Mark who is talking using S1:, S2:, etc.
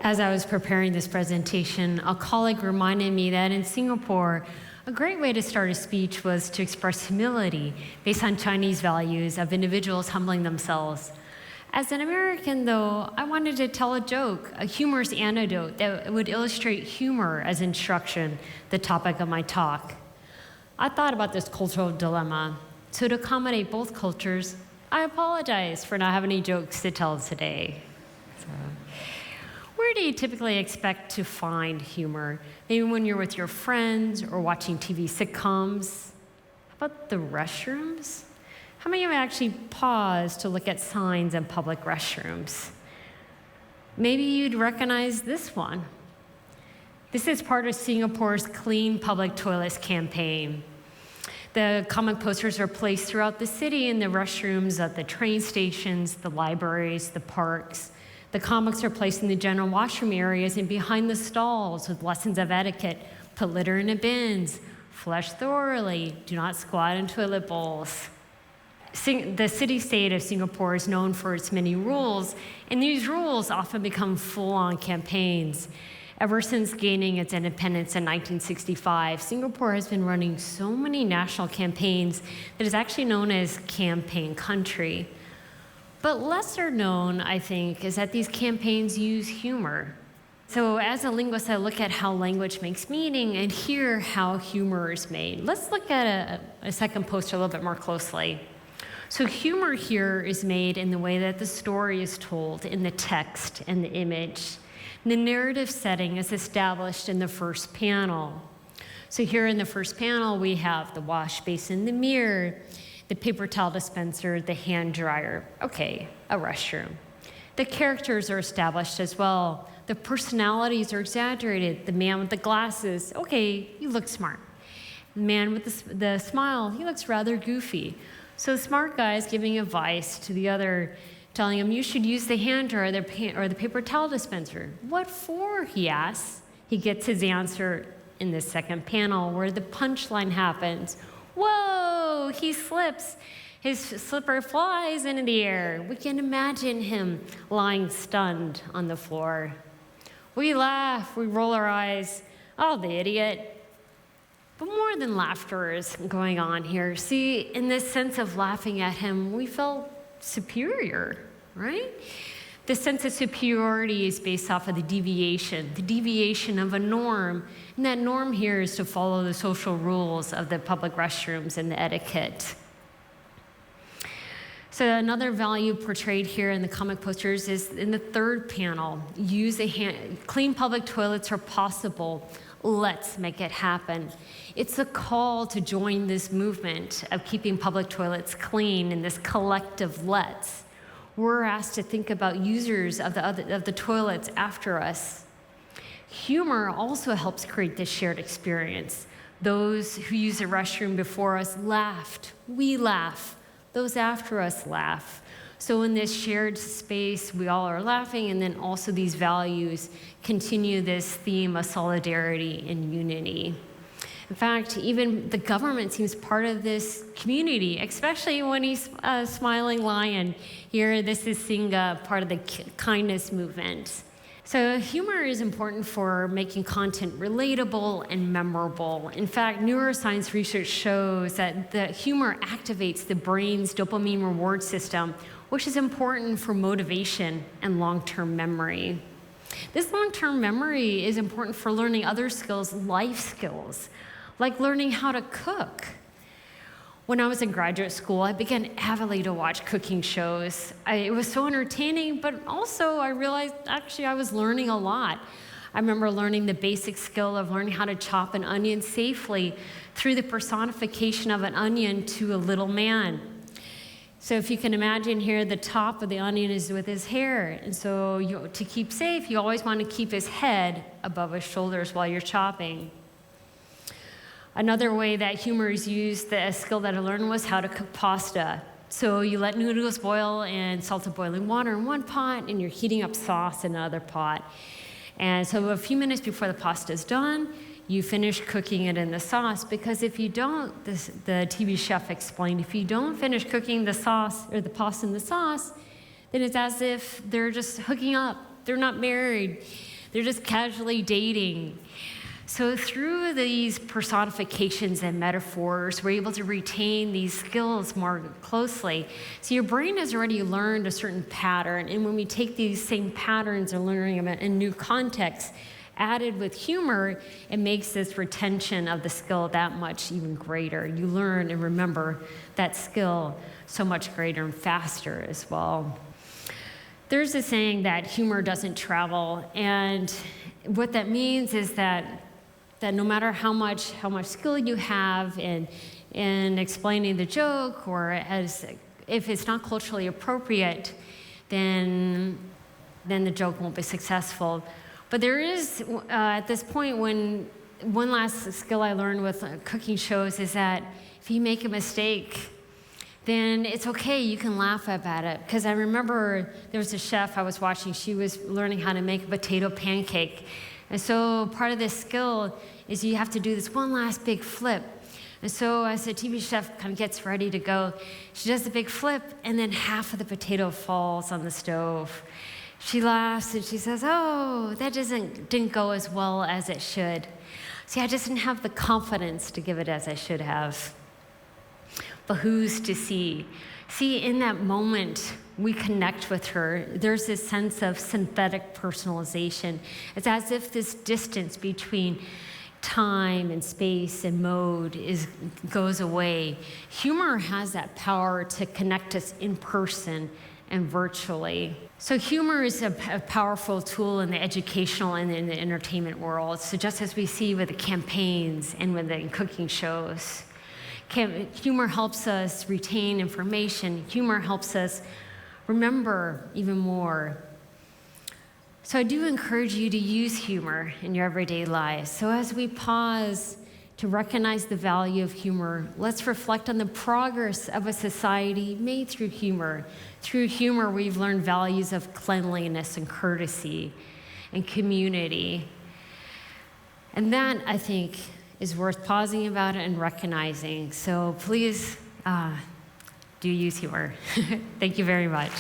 S1: As I was preparing this presentation, a colleague reminded me that in Singapore, a great way to start a speech was to express humility based on Chinese values of individuals humbling themselves. As an American, though, I wanted to tell a joke, a humorous anecdote that would illustrate humor as instruction, the topic of my talk. I thought about this cultural dilemma. So to accommodate both cultures, I apologize for not having any jokes to tell today. Where do you typically expect to find humor? Maybe when you're with your friends or watching TV sitcoms. How about the restrooms? How many of you actually pause to look at signs in public restrooms? Maybe you'd recognize this one. This is part of Singapore's Clean Public Toilets campaign. The comic posters are placed throughout the city in the restrooms at the train stations, the libraries, the parks. The comics are placed in the general washroom areas and behind the stalls with lessons of etiquette. Put litter in the bins, flush thoroughly, do not squat in toilet bowls. The city-state of Singapore is known for its many rules, and these rules often become full-on campaigns. Ever since gaining its independence in 1965, Singapore has been running so many national campaigns that it's actually known as campaign country. But lesser known, I think, is that these campaigns use humor. So as a linguist, I look at how language makes meaning and hear how humor is made. Let's look at a second poster a little bit more closely. So humor here is made in the way that the story is told, in the text and the image. The narrative setting is established in the first panel. So here in the first panel, we have the wash basin, the mirror, the paper towel dispenser, the hand dryer. Okay, a restroom. The characters are established as well. The personalities are exaggerated. The man with the glasses, okay, you look smart. The man with the smile, he looks rather goofy. So the smart guy is giving advice to the other, telling him, you should use the hand dryer or the paper towel dispenser. What for, he asks. He gets his answer in the second panel where the punchline happens. Whoa, he slips. His slipper flies into the air. We can imagine him lying stunned on the floor. We laugh, we roll our eyes. Oh, the idiot. But more than laughter is going on here. See, in this sense of laughing at him, we felt superior, right? The sense of superiority is based off of the deviation of a norm. And that norm here is to follow the social rules of the public restrooms and the etiquette. So another value portrayed here in the comic posters is in the third panel. Clean public toilets are possible. Let's make it happen. It's a call to join this movement of keeping public toilets clean in this collective let's. We're asked to think about users of the toilets after us. Humor also helps create this shared experience. Those who use the restroom before us laughed. We laugh. Those after us laugh. So in this shared space, we all are laughing, and then also these values continue this theme of solidarity and unity. In fact, even the government seems part of this community, especially when he's a smiling lion. Here, this is Singa, part of the kindness movement. So humor is important for making content relatable and memorable. In fact, neuroscience research shows that the humor activates the brain's dopamine reward system, which is important for motivation and long-term memory. This long-term memory is important for learning other skills, life skills, like learning how to cook. When I was in graduate school, I began avidly to watch cooking shows. It was so entertaining, but also I realized actually I was learning a lot. I remember learning the basic skill of learning how to chop an onion safely through the personification of an onion to a little man. So if you can imagine here, the top of the onion is with his hair. And so to keep safe, you always want to keep his head above his shoulders while you're chopping. Another way that humor is used, a skill that I learned, was how to cook pasta. So you let noodles boil in salted boiling water in one pot, and you're heating up sauce in another pot. And so a few minutes before the pasta is done, you finish cooking it in the sauce, because if you don't, the TV chef explained, if you don't finish cooking the sauce or the pasta in the sauce, then it's as if they're just hooking up. They're not married. They're just casually dating. So through these personifications and metaphors, we're able to retain these skills more closely. So your brain has already learned a certain pattern, and when we take these same patterns and learning them in new contexts, added with humor, it makes this retention of the skill that much even greater. You learn and remember that skill so much greater and faster as well. There's a saying that humor doesn't travel, and what that means is that no matter how much skill you have in explaining the joke, or if it's not culturally appropriate, then the joke won't be successful. But there is, at this point, when one last skill I learned with cooking shows is that if you make a mistake, then it's okay, you can laugh about it. Because I remember there was a chef I was watching, she was learning how to make a potato pancake. And so part of this skill is you have to do this one last big flip. And so as the TV chef kind of gets ready to go, she does the big flip, and then half of the potato falls on the stove. She laughs and she says, "Oh, that didn't go as well as it should. See, I just didn't have the confidence to give it as I should have." But who's to see? See, in that moment, we connect with her. There's this sense of synthetic personalization. It's as if this distance between time and space and mode goes away. Humor has that power to connect us in person and virtually. So humor is a powerful tool in the educational and in the entertainment world. So just as we see with the campaigns and with the cooking shows, humor helps us retain information. Humor helps us remember even more. So I do encourage you to use humor in your everyday lives. So as we pause to recognize the value of humor, let's reflect on the progress of a society made through humor. Through humor, we've learned values of cleanliness and courtesy and community. And that, I think, is worth pausing about it and recognizing. So please do use humor. Thank you very much.